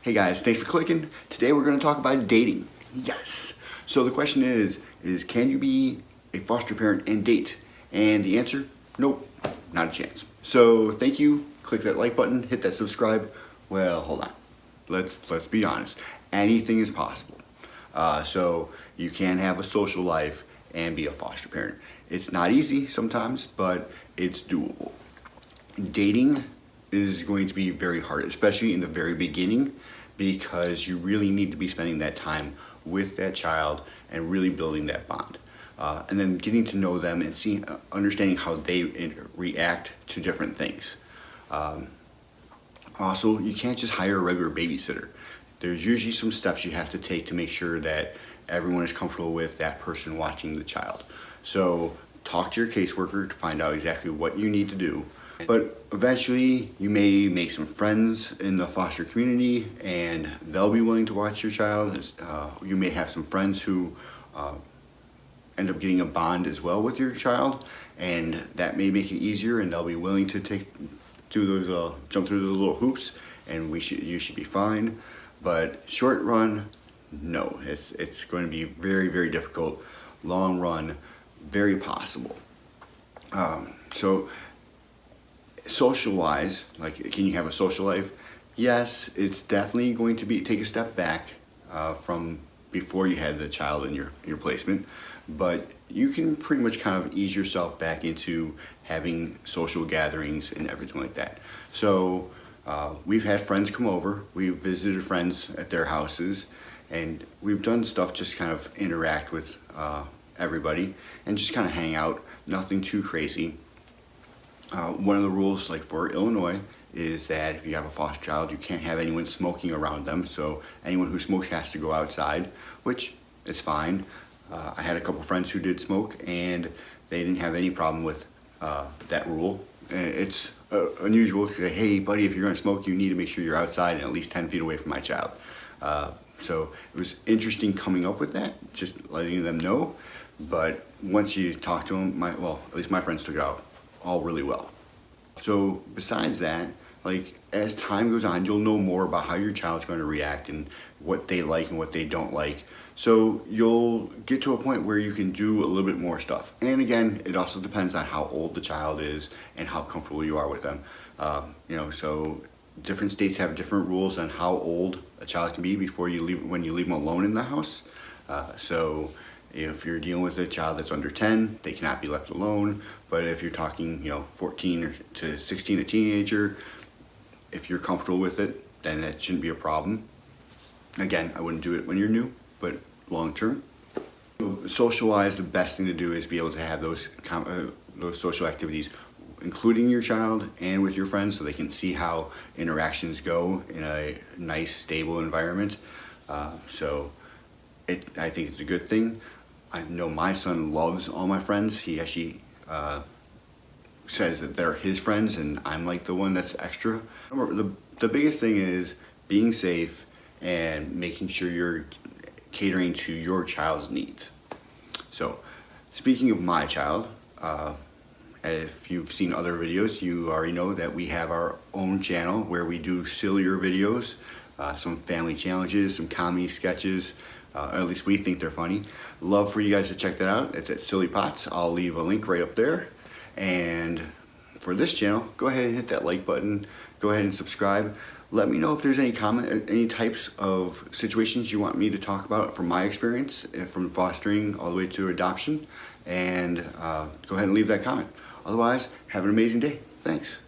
Hey guys, thanks for clicking. Today we're going to talk about dating. Yes. So the question is can you be a foster parent and date? And the answer, nope, not a chance. So thank you. Click that like button, hit that subscribe. Well, hold on. Let's be honest. Anything is possible. So you can have a social life and be a foster parent. It's not easy sometimes, but it's doable. Dating is going to be very hard, especially in the very beginning, because you really need to be spending that time with that child and really building that bond. And then getting to know them and understanding how they react to different things. Also, you can't just hire a regular babysitter. There's usually some steps you have to take to make sure that everyone is comfortable with that person watching the child. So talk to your caseworker to find out exactly what you need to do. But eventually you may make some friends in the foster community and they'll be willing to watch your child. You may have some friends who end up getting a bond as well with your child, and that may make it easier, and they'll be willing to jump through those little hoops, and you should be fine. But short run, no, it's going to be very, very difficult. Long run, very possible. So socialize, like, can you have a social life? Yes, it's definitely going to take a step back from before you had the child in your placement, but you can pretty much kind of ease yourself back into having social gatherings and everything like that. So we've had friends come over, we've visited friends at their houses, and we've done stuff just kind of interact with everybody and just kind of hang out, nothing too crazy. One of the rules, like for Illinois, is that if you have a foster child, you can't have anyone smoking around them. So anyone who smokes has to go outside, which is fine. I had a couple friends who did smoke, and they didn't have any problem with that rule. And it's unusual to say, hey buddy, if you're going to smoke, you need to make sure you're outside and at least 10 feet away from my child. So it was interesting coming up with that, just letting them know. But once you talk to them, at least my friends took it out all really well. So besides that, like, as time goes on, you'll know more about how your child's going to react and what they like and what they don't like. So you'll get to a point where you can do a little bit more stuff. And again, it also depends on how old the child is and how comfortable you are with them. So different states have different rules on how old a child can be when you leave them alone in the house. So if you're dealing with a child that's under 10, they cannot be left alone. But if you're talking, 14 to 16, a teenager, if you're comfortable with it, then that shouldn't be a problem. Again, I wouldn't do it when you're new, but long term. Socialize, the best thing to do is be able to have those social activities, including your child and with your friends, so they can see how interactions go in a nice, stable environment. I think it's a good thing. I know my son loves all my friends. He actually says that they're his friends and I'm like the one that's extra. The biggest thing is being safe and making sure you're catering to your child's needs. So speaking of my child, if you've seen other videos, you already know that we have our own channel where we do sillier videos, some family challenges, some comedy sketches. At least we think they're funny. Love for you guys to check that out. It's at Silly Pots. I'll leave a link right up there. And for this channel, go ahead and hit that like button. Go ahead and subscribe. Let me know if there's any types of situations you want me to talk about from my experience, from fostering all the way to adoption. And go ahead and leave that comment. Otherwise, have an amazing day. Thanks.